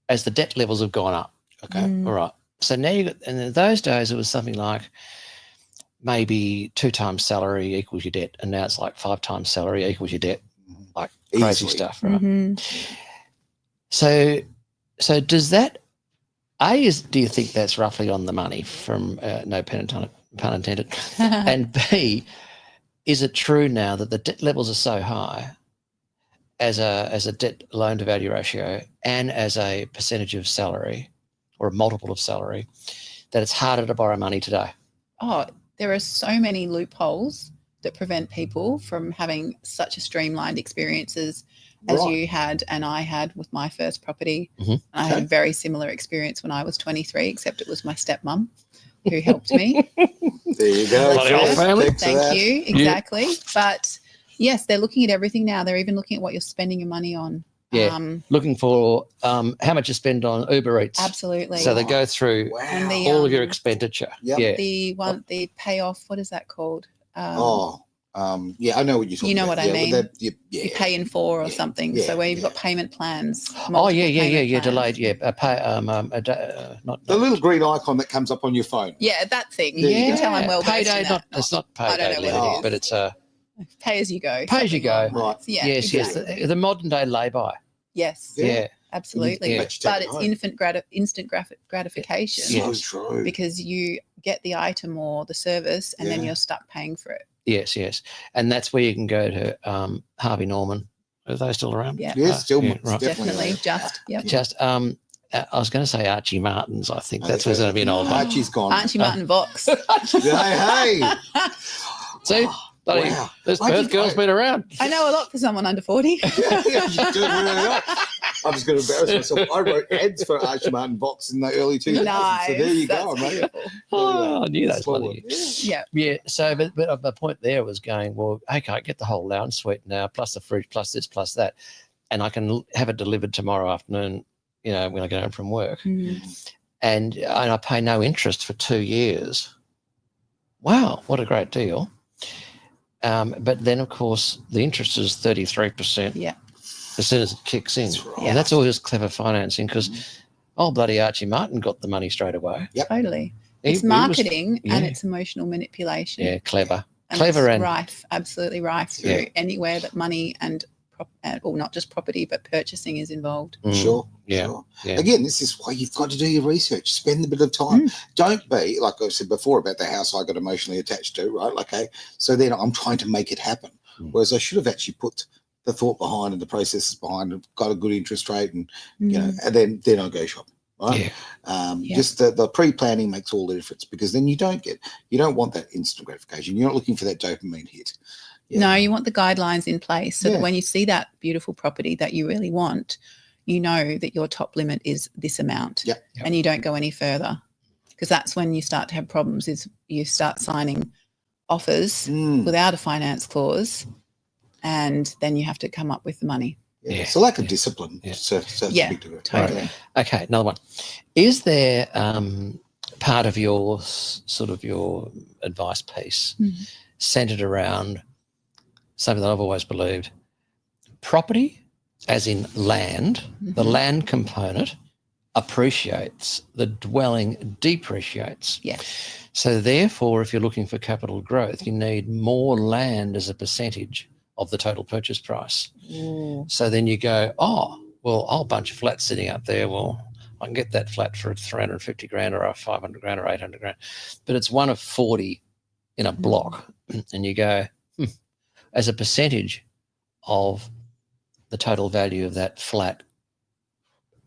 Speaker 3: as the debt levels have gone up.
Speaker 2: Okay.
Speaker 3: All right. So now and in those days it was something like maybe 2 times salary equals your debt, and now it's like 5 times salary equals your debt, like crazy
Speaker 2: Easily.
Speaker 3: stuff, right?
Speaker 4: Mhm.
Speaker 3: So does that? Do you think that's roughly on the money? From no pun intended. And B, is it true now that the debt levels are so high as a debt loan to value ratio and as a percentage of salary or a multiple of salary that it's harder to borrow money today?
Speaker 4: Oh, there are so many loopholes that prevent people from having such a streamlined experiences as
Speaker 2: Right.
Speaker 4: you had and I had with my first property.
Speaker 3: Mhm.
Speaker 4: I had a
Speaker 2: Okay.
Speaker 4: very similar experience when I was 23, except it was my stepmom who helped me.
Speaker 2: There you go.
Speaker 3: Bloody old
Speaker 2: Jess.
Speaker 3: family.
Speaker 2: Thanks for
Speaker 4: Thank
Speaker 2: that.
Speaker 4: you. Exactly. But yes, they're looking at everything now. They're even looking at what you're spending your money on.
Speaker 3: Yeah. Looking for how much you spend on Uber Eats.
Speaker 4: Absolutely.
Speaker 3: So they go through
Speaker 2: Wow.
Speaker 4: And the,
Speaker 3: all of your
Speaker 4: um,
Speaker 3: expenditure.
Speaker 2: Yep.
Speaker 3: Yeah.
Speaker 4: the payoff, what is that called?
Speaker 2: Yeah, I know what you're talking
Speaker 4: You know
Speaker 2: about.
Speaker 4: what I
Speaker 2: Yeah,
Speaker 4: mean.
Speaker 2: yeah.
Speaker 4: You pay in 4 or
Speaker 2: Yeah.
Speaker 4: something.
Speaker 2: Yeah.
Speaker 4: So where you've
Speaker 2: Yeah.
Speaker 4: got payment plans.
Speaker 3: Oh
Speaker 4: multiple
Speaker 3: yeah,
Speaker 4: payment plans.
Speaker 3: delayed. Yeah, not
Speaker 2: The little green icon that comes up on your phone.
Speaker 4: Yeah, that thing.
Speaker 2: Yeah.
Speaker 4: You can tell I'm well versed
Speaker 3: payday.
Speaker 4: in that.
Speaker 3: It's not
Speaker 4: I don't
Speaker 3: payday
Speaker 4: know what
Speaker 2: it
Speaker 3: limited,
Speaker 2: is.
Speaker 3: but it's
Speaker 4: Pay as you go.
Speaker 3: Pay as you
Speaker 4: something
Speaker 3: go.
Speaker 4: along those
Speaker 2: Right.
Speaker 4: lines. Yeah,
Speaker 3: yes,
Speaker 4: exactly.
Speaker 3: the modern day lay-by.
Speaker 4: Yes,
Speaker 2: Yeah.
Speaker 4: absolutely.
Speaker 3: Yeah.
Speaker 2: Let you take
Speaker 4: But
Speaker 2: it
Speaker 4: it's
Speaker 2: home.
Speaker 4: instant gratification
Speaker 3: Yeah.
Speaker 2: So true.
Speaker 4: because you get the item or the service and then
Speaker 2: Yeah.
Speaker 4: you're stuck paying for it.
Speaker 3: Yes, and that's where you can go to Harvey Norman. Are they still around?
Speaker 4: Yeah,
Speaker 2: Yeah, still
Speaker 3: yeah, right.
Speaker 4: definitely.
Speaker 2: there.
Speaker 4: Just, yep.
Speaker 3: Just I was going to say Archie Martin's. I think that's where's going to be an old one.
Speaker 2: Archie's gone.
Speaker 4: Archie Martin Vox.
Speaker 2: Hey.
Speaker 3: See, bloody,
Speaker 2: Wow.
Speaker 3: this
Speaker 2: I
Speaker 3: Perth
Speaker 2: did-
Speaker 3: girl's been around.
Speaker 4: I know a lot for someone under 40.
Speaker 2: Yeah, you're doing really well. I was going to embarrass myself. I wrote ads for Archie Martin Vox in the early 2000s.
Speaker 4: Nice.
Speaker 2: So there you go,
Speaker 4: That's
Speaker 2: mate.
Speaker 4: beautiful.
Speaker 3: Oh, I knew those
Speaker 2: Small
Speaker 3: bloody.
Speaker 2: one.
Speaker 4: Yeah.
Speaker 3: Yeah, so but the point there was going, well, okay, I get the whole lounge suite now, plus the fridge, plus this, plus that, and I can have it delivered tomorrow afternoon, when I get home from work, and I pay no interest for 2 years. Wow, what a great deal. But then, of course, the interest is 33%.
Speaker 4: Yeah.
Speaker 3: As soon as it kicks in.
Speaker 2: That's right.
Speaker 3: And that's always clever financing because bloody Archie Martin got the money straight away.
Speaker 4: Totally.
Speaker 3: He
Speaker 4: It's
Speaker 3: was-
Speaker 4: marketing and
Speaker 3: yeah.
Speaker 4: it's emotional manipulation.
Speaker 3: Yeah, clever.
Speaker 4: And
Speaker 3: Clever
Speaker 4: it's
Speaker 3: and
Speaker 4: rife, absolutely rife through
Speaker 3: Yeah.
Speaker 4: anywhere that money and well, not just property, but purchasing is involved.
Speaker 2: Sure.
Speaker 3: Yeah.
Speaker 2: Sure.
Speaker 3: Yeah.
Speaker 2: Again, this is why you've got to do your research. Spend a bit of time. Don't be, like I said before about the house I got emotionally attached to, right? Okay. So then I'm trying to make it happen. Whereas I should have actually put the thought behind and the processes behind and got a good interest rate and, and then I go shopping. right?
Speaker 3: Yeah.
Speaker 2: Just the pre-planning makes all the difference, because then you don't want that instant gratification. You're not looking for that dopamine hit. Yeah.
Speaker 4: No, you want the guidelines in place so
Speaker 2: Yeah.
Speaker 4: that when you see that beautiful property that you really want, you know that your top limit is this amount.
Speaker 2: Yep.
Speaker 4: And you don't go any further, because that's when you start to have problems, is you start signing offers without a finance clause, and then you have to come up with the money.
Speaker 2: Yeah. It's a lack of discipline.
Speaker 3: Yeah.
Speaker 2: So it's a big deal.
Speaker 4: Totally.
Speaker 2: Yeah.
Speaker 3: Okay, another one. Is there part of your sort of your advice piece centered around something that I've always believed? Property, as in land, the land component appreciates, the dwelling depreciates.
Speaker 4: Yeah.
Speaker 3: So therefore, if you're looking for capital growth, you need more land as a percentage of the total purchase price. So then you go, oh, well, a whole bunch of flats sitting up there. Well, I can get that flat for 350 grand or 500 grand or 800 grand, but it's one of 40 in a block. And you go, as a percentage of the total value of that flat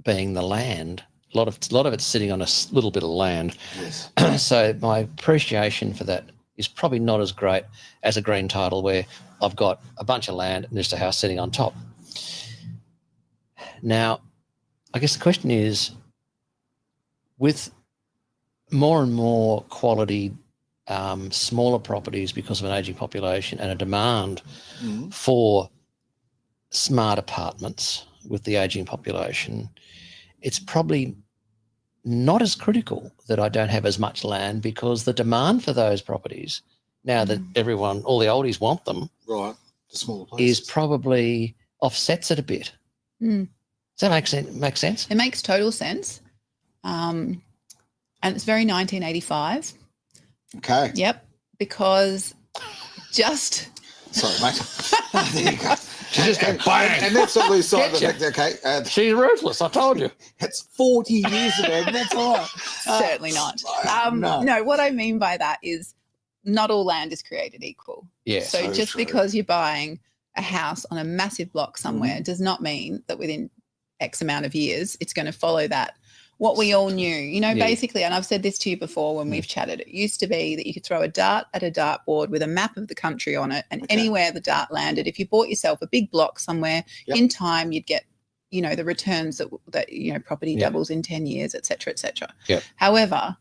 Speaker 3: being the land, a lot of it's sitting on a little bit of land.
Speaker 2: Yes.
Speaker 3: So my appreciation for that is probably not as great as a green title where I've got a bunch of land and just a house sitting on top. Now, I guess the question is, with more and more quality smaller properties because of an ageing population and a demand for smart apartments with the ageing population, it's probably not as critical that I don't have as much land, because the demand for those properties, now that everyone, all the oldies want them,
Speaker 2: Right. The smaller places.
Speaker 3: is probably offsets it a bit. Does that make sense?
Speaker 4: It makes total sense. And it's very 1985.
Speaker 2: Okay.
Speaker 4: Yep. Because just...
Speaker 2: Sorry, mate. There you go.
Speaker 3: She just goes, bang.
Speaker 2: And that's not lose sight of the
Speaker 3: Getcha.
Speaker 2: fact, okay,
Speaker 3: She's ruthless, I told you.
Speaker 2: that's 40 years ago, but that's all right.
Speaker 4: Certainly not.
Speaker 2: No.
Speaker 4: No, what I mean by that is not all land is created equal.
Speaker 3: Yeah.
Speaker 4: So
Speaker 2: So
Speaker 4: just
Speaker 2: true.
Speaker 4: because you're buying a house on a massive block somewhere does not mean that within X amount of years it's going to follow that. What we all knew, basically, and I've said this to you before when we've chatted, it used to be that you could throw a dart at a dartboard with a map of the country on it, and anywhere the dart landed, if you bought yourself a big block somewhere, in time you'd get, the returns that property doubles in 10 years, et cetera, et cetera.
Speaker 3: Yep.
Speaker 4: However,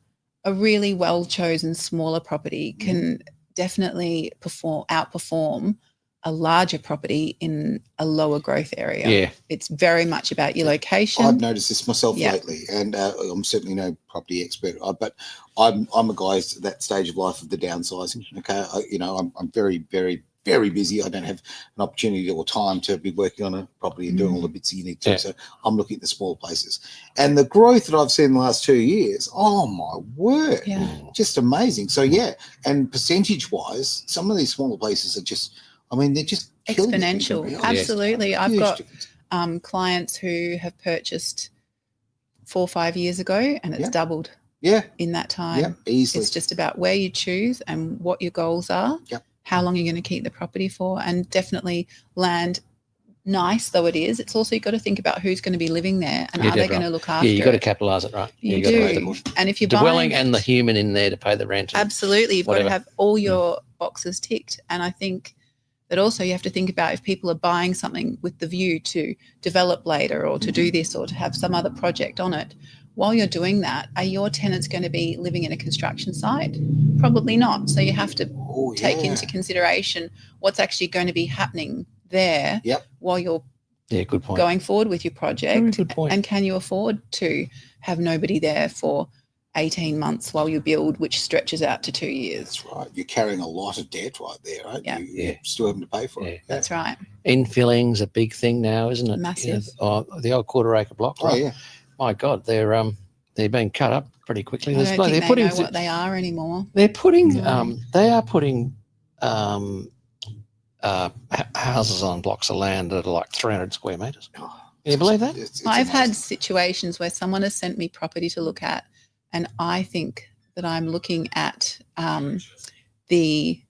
Speaker 4: a really well-chosen smaller property can definitely outperform a larger property in a lower growth area.
Speaker 3: Yeah.
Speaker 4: It's very much about your location.
Speaker 2: I've noticed this myself lately, and I'm certainly no property expert, but I'm a guy at that stage of life of the downsizing. Okay, I'm very, very, very busy. I don't have an opportunity or time to be working on a property and doing all the bits that you need to.
Speaker 3: Yeah.
Speaker 2: So I'm looking at the small places, and the growth that I've seen in the last 2 years. Oh my word, just amazing. So and percentage-wise, some of these smaller places are just. I mean, they're just
Speaker 4: exponential. Absolutely. I've
Speaker 2: Huge
Speaker 4: got
Speaker 2: difference.
Speaker 4: clients who have purchased 4 or 5 years ago, and it's doubled in that time.
Speaker 2: Yeah, easily.
Speaker 4: It's just about where you choose and what your goals are, how long you're going to keep the property for, and definitely land, nice though it is, it's also you've got to think about who's going to be living there and are they going to look after it.
Speaker 3: Yeah, you've got to capitalise it, right?
Speaker 4: You
Speaker 3: got to
Speaker 4: do. And if you're
Speaker 3: dwelling
Speaker 4: buying
Speaker 3: and the human in there to pay the rent.
Speaker 4: Absolutely. You've
Speaker 3: whatever.
Speaker 4: got to have all your boxes ticked. And I think that also you have to think about if people are buying something with the view to develop later or to do this or to have some other project on it. While you're doing that, are your tenants going to be living in a construction site? Probably not. So you have to take into consideration what's actually going to be happening there while you're
Speaker 3: good point.
Speaker 4: going forward with your project.
Speaker 3: Very good point.
Speaker 4: And can you afford to have nobody there for 18 months while you build, which stretches out to 2 years?
Speaker 2: That's right. You're carrying a lot of debt right there, right?
Speaker 4: Yeah.
Speaker 2: You're still having to pay for it.
Speaker 4: That's right.
Speaker 3: Infilling's a big thing now, isn't it?
Speaker 4: Massive.
Speaker 3: The old quarter acre block. Right?
Speaker 2: Oh, yeah.
Speaker 3: My God, they're being cut up pretty quickly.
Speaker 4: I don't think they know what they are anymore.
Speaker 3: They're putting they are putting houses on blocks of land that are like 300 square metres. Can you believe that?
Speaker 2: It's
Speaker 4: I've had
Speaker 2: amazing.
Speaker 4: situations where someone has sent me property to look at, and I think that I'm looking at the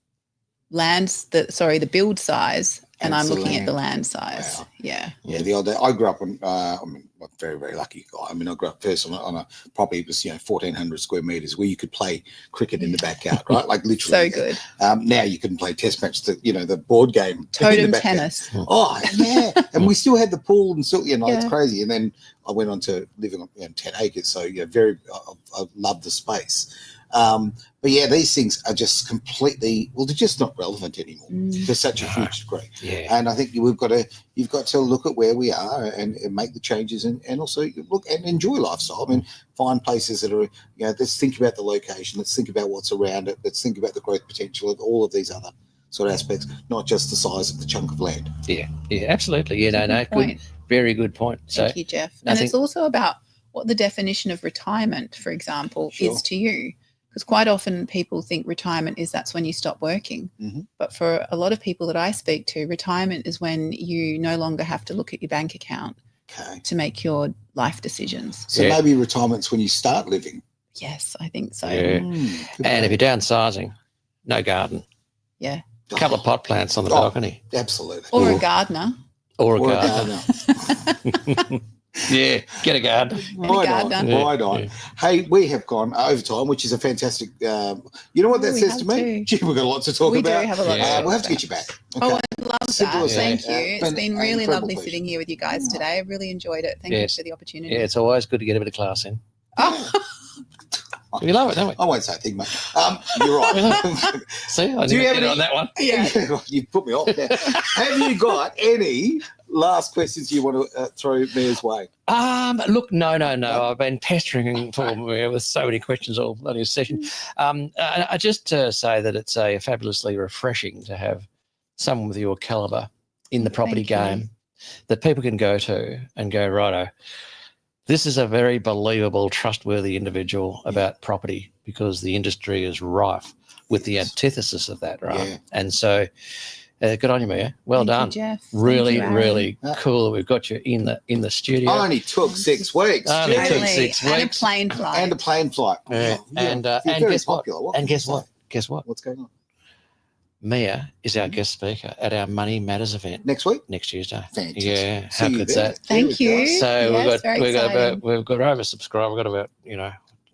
Speaker 4: build size And
Speaker 2: And
Speaker 4: I'm
Speaker 2: it's the
Speaker 4: looking at the
Speaker 2: land.
Speaker 4: land size.
Speaker 2: Wow.
Speaker 4: Yeah.
Speaker 2: Yeah, the old day. I grew up on. I'm a very, very lucky guy. I mean, I grew up first on a property that was 1,400 square meters where you could play cricket in the backyard, right? Like literally.
Speaker 4: So good.
Speaker 2: Now you can play test match. The board game. in the
Speaker 4: Totem
Speaker 2: backyard.
Speaker 4: tennis.
Speaker 2: Oh yeah, and we still had the pool and still, it's
Speaker 4: Yeah.
Speaker 2: crazy. And then I went on to living on 10 acres, so I love the space. But yeah, these things are just completely, they're just not relevant anymore to such a huge degree.
Speaker 3: Yeah.
Speaker 2: And I think you've got to look at where we are and make the changes and also look and enjoy lifestyle. I mean, find places that are, let's think about the location, let's think about what's around it, let's think about the growth potential of all of these other sort of aspects, not just the size of the chunk of land.
Speaker 3: Yeah, absolutely. No,
Speaker 4: Good
Speaker 3: good,
Speaker 4: point.
Speaker 3: very good point.
Speaker 4: Thank you, Jeff.
Speaker 3: I
Speaker 4: And
Speaker 3: think-
Speaker 4: it's also about what the definition of retirement, for example,
Speaker 2: Sure.
Speaker 4: is to you. Because quite often people think retirement is that's when you stop working.
Speaker 2: Mhm.
Speaker 4: But for a lot of people that I speak to, retirement is when you no longer have to look at your bank account
Speaker 2: Okay.
Speaker 4: to make your life decisions.
Speaker 2: So
Speaker 3: Yeah.
Speaker 2: maybe retirement's when you start living.
Speaker 4: Yes, I think so.
Speaker 3: Yeah.
Speaker 2: Good
Speaker 3: And if
Speaker 2: point.
Speaker 3: you're downsizing, no garden,
Speaker 4: Yeah.
Speaker 3: a couple of pot plants on the
Speaker 2: Oh.
Speaker 3: balcony,
Speaker 2: Absolutely.
Speaker 4: Or a gardener.
Speaker 3: or a
Speaker 2: Or a
Speaker 3: garden.
Speaker 2: gardener.
Speaker 3: Yeah, get a garden.
Speaker 2: Right
Speaker 4: gardener.
Speaker 2: on.
Speaker 3: Yeah,
Speaker 2: Right on.
Speaker 3: yeah.
Speaker 2: Hey, we have gone overtime, which is a fantastic. You know what that
Speaker 4: we
Speaker 2: says to
Speaker 4: have
Speaker 2: me?
Speaker 4: to.
Speaker 2: Gee, we've got lots to talk
Speaker 4: We
Speaker 2: about.
Speaker 4: do have a lot
Speaker 3: Yeah.
Speaker 4: to
Speaker 2: We'll have
Speaker 4: talk
Speaker 2: to get you back.
Speaker 4: Oh,
Speaker 2: Okay.
Speaker 4: I love
Speaker 2: Simple
Speaker 4: that.
Speaker 2: as
Speaker 4: Thank
Speaker 2: that.
Speaker 4: you.
Speaker 2: Yeah.
Speaker 4: It's been really
Speaker 2: Incredible
Speaker 4: lovely
Speaker 2: pleasure.
Speaker 4: sitting here with you guys today. I really enjoyed it. Thank
Speaker 3: Yes.
Speaker 4: you for the opportunity.
Speaker 3: Yeah, it's always good to get a bit of class in.
Speaker 4: Oh,
Speaker 3: We love it, don't we?
Speaker 2: I won't say a thing, mate. You're right.
Speaker 3: See, I
Speaker 2: Do you
Speaker 3: didn't
Speaker 2: have
Speaker 3: get
Speaker 2: any-
Speaker 3: on that one.
Speaker 4: yeah.
Speaker 2: You put me off there. Have you got any last questions you want to throw Mia's way?
Speaker 3: Look, no. I've been pestering for Mia with so many questions all bloody session. I just say that it's a fabulously refreshing to have someone with your caliber in the property
Speaker 4: Thank you.
Speaker 3: game that people can go to and go, righto, this is a very believable, trustworthy individual about property, because the industry is rife with the antithesis of that, right?
Speaker 2: Yeah.
Speaker 3: And so good on you, Mia. Well
Speaker 4: Thank
Speaker 3: done.
Speaker 4: you, Jeff. Thank
Speaker 3: Really,
Speaker 4: you, Aaron.
Speaker 3: really
Speaker 2: Yeah.
Speaker 3: cool that we've got you in the studio.
Speaker 2: Only took 6 weeks.
Speaker 3: Only
Speaker 2: Gee.
Speaker 3: took
Speaker 4: Totally.
Speaker 3: 6
Speaker 4: And a
Speaker 3: weeks.
Speaker 4: plane flight.
Speaker 2: And a plane flight.
Speaker 3: Yeah.
Speaker 2: Oh,
Speaker 3: And
Speaker 2: you're
Speaker 3: and
Speaker 2: very
Speaker 3: guess what?
Speaker 2: popular.
Speaker 3: And
Speaker 2: can
Speaker 3: guess
Speaker 2: you
Speaker 3: what?
Speaker 2: say?
Speaker 3: Guess what?
Speaker 2: What's going on?
Speaker 3: Mia is our guest speaker at our Money Matters event
Speaker 2: Next week?
Speaker 3: next Tuesday.
Speaker 2: Fantastic.
Speaker 3: Yeah,
Speaker 2: See
Speaker 3: how
Speaker 2: you
Speaker 3: good's
Speaker 2: there.
Speaker 3: that?
Speaker 2: There we
Speaker 4: Thank you.
Speaker 2: go.
Speaker 3: So
Speaker 4: Yes, very
Speaker 3: we've got
Speaker 4: exciting.
Speaker 3: we've got oversubscribed. We've got about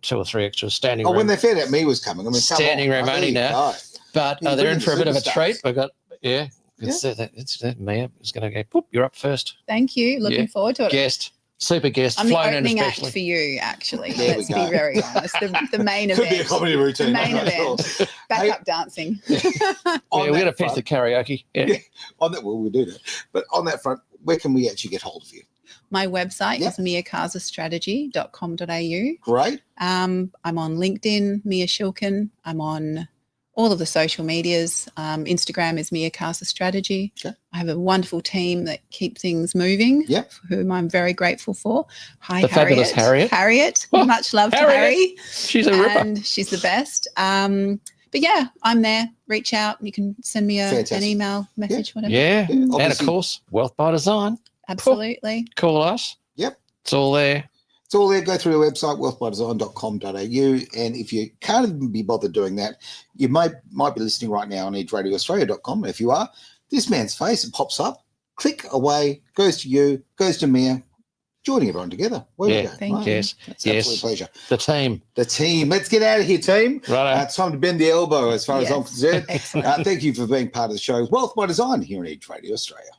Speaker 3: 2 or 3 extra standing
Speaker 2: Oh,
Speaker 3: room.
Speaker 2: when they found out me was coming, I mean, come
Speaker 3: Standing
Speaker 2: on.
Speaker 3: room
Speaker 2: Oh, there
Speaker 3: only
Speaker 2: you
Speaker 3: now.
Speaker 2: go.
Speaker 3: but
Speaker 2: You're
Speaker 3: they're in
Speaker 2: bringing
Speaker 3: for a bit of a
Speaker 2: superstars.
Speaker 3: treat. We've got it's Mia is going to go. Poop, you're up first.
Speaker 4: Thank you. Looking
Speaker 3: Yeah.
Speaker 4: forward to it.
Speaker 3: Guest, super guest,
Speaker 4: I'm the
Speaker 3: flown in
Speaker 4: opening act
Speaker 3: especially.
Speaker 4: for you, actually.
Speaker 2: There we
Speaker 4: Let's
Speaker 2: go.
Speaker 4: be very honest. The main
Speaker 2: Could
Speaker 4: event.
Speaker 2: be a comedy routine.
Speaker 4: The main
Speaker 2: I'm not sure.
Speaker 4: event. Backup dancing.
Speaker 2: On
Speaker 3: Yeah, we're going to
Speaker 2: that
Speaker 3: pitch
Speaker 2: front-
Speaker 3: the karaoke. Yeah.
Speaker 2: Yeah. On that, well, we'll do that. But on that front, where can we actually get hold of you?
Speaker 4: My website
Speaker 2: Yep.
Speaker 4: is miacasastrategy.com.au.
Speaker 2: Great.
Speaker 4: I'm on LinkedIn, Mia Shilkin. I'm on all of the social medias. Instagram is Mia Casa Strategy.
Speaker 2: Okay.
Speaker 4: I have a wonderful team that keep things moving,
Speaker 2: Yep.
Speaker 4: whom I'm very grateful for. Hi,
Speaker 3: The fabulous Harriet.
Speaker 4: Harriet.
Speaker 3: Oh,
Speaker 4: Much love to
Speaker 3: Harriet.
Speaker 4: Harry.
Speaker 3: She's a ripper.
Speaker 4: And she's the best. But yeah, I'm there. Reach out. You can send me an
Speaker 2: Fantastic.
Speaker 4: email, message, whatever.
Speaker 3: Yeah. And of
Speaker 2: obviously-
Speaker 3: course, Wealth by Design.
Speaker 4: Absolutely.
Speaker 3: Call us.
Speaker 2: Yep.
Speaker 3: It's all there.
Speaker 2: It's all there. Go through our website, wealthbydesign.com.au. And if you can't even be bothered doing that, you might be listening right now on edgeradioaustralia.com. If you are, this man's face pops up. Click away, goes to you, goes to Mia, joining everyone together. Where
Speaker 3: Yeah.
Speaker 2: we go.
Speaker 4: Thank
Speaker 2: Right.
Speaker 4: you.
Speaker 3: Yes.
Speaker 2: It's
Speaker 3: Yes.
Speaker 2: absolute pleasure.
Speaker 3: The team.
Speaker 2: The team. Let's get out of here, team.
Speaker 3: Right.
Speaker 2: It's time to bend the elbow as far as I'm
Speaker 4: Yes.
Speaker 2: concerned.
Speaker 4: Excellent.
Speaker 2: Thank you for being part of the show. Wealth by Design here on Edge Radio Australia.